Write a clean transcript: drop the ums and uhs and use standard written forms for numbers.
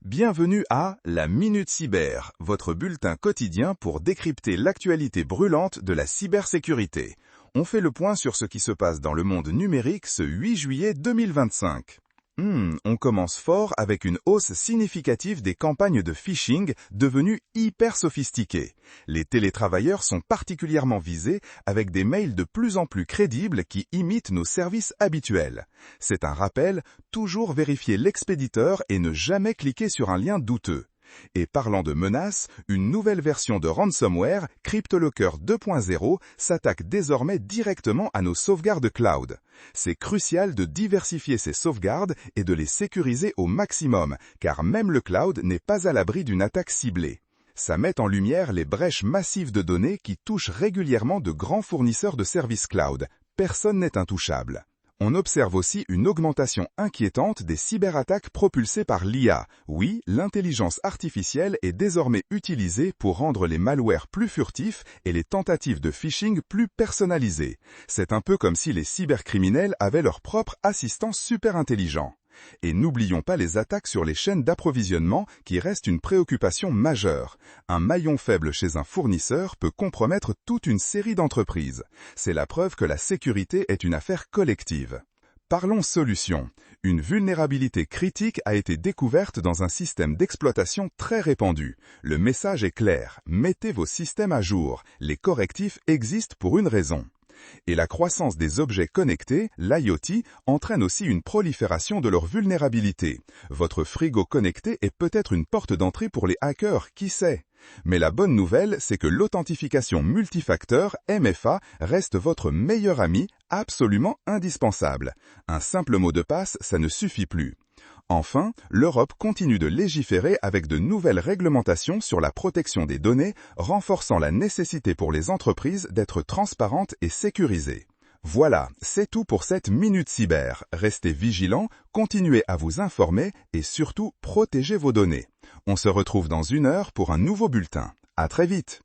Bienvenue à la Minute Cyber, votre bulletin quotidien pour décrypter l'actualité brûlante de la cybersécurité. On fait le point sur ce qui se passe dans le monde numérique ce 8 juillet 2025. On commence fort avec une hausse significative des campagnes de phishing devenues hyper sophistiquées. Les télétravailleurs sont particulièrement visés avec des mails de plus en plus crédibles qui imitent nos services habituels. C'est un rappel, toujours vérifier l'expéditeur et ne jamais cliquer sur un lien douteux. Et parlant de menaces, une nouvelle version de ransomware, CryptoLocker 2.0, s'attaque désormais directement à nos sauvegardes cloud. C'est crucial de diversifier ces sauvegardes et de les sécuriser au maximum, car même le cloud n'est pas à l'abri d'une attaque ciblée. Ça met en lumière les brèches massives de données qui touchent régulièrement de grands fournisseurs de services cloud. Personne n'est intouchable. On observe aussi une augmentation inquiétante des cyberattaques propulsées par l'IA. Oui, l'intelligence artificielle est désormais utilisée pour rendre les malwares plus furtifs et les tentatives de phishing plus personnalisées. C'est un peu comme si les cybercriminels avaient leur propre assistant super intelligent. Et n'oublions pas les attaques sur les chaînes d'approvisionnement qui restent une préoccupation majeure. Un maillon faible chez un fournisseur peut compromettre toute une série d'entreprises. C'est la preuve que la sécurité est une affaire collective. Parlons solutions. Une vulnérabilité critique a été découverte dans un système d'exploitation très répandu. Le message est clair, mettez vos systèmes à jour. Les correctifs existent pour une raison. Et la croissance des objets connectés, l'IoT, entraîne aussi une prolifération de leurs vulnérabilités. Votre frigo connecté est peut-être une porte d'entrée pour les hackers, qui sait? Mais la bonne nouvelle, c'est que l'authentification multifacteur, MFA, reste votre meilleur ami, absolument indispensable. Un simple mot de passe, ça ne suffit plus. Enfin, l'Europe continue de légiférer avec de nouvelles réglementations sur la protection des données, renforçant la nécessité pour les entreprises d'être transparentes et sécurisées. Voilà, c'est tout pour cette Minute Cyber. Restez vigilants, continuez à vous informer et surtout protégez vos données. On se retrouve dans 1 heure pour un nouveau bulletin. À très vite!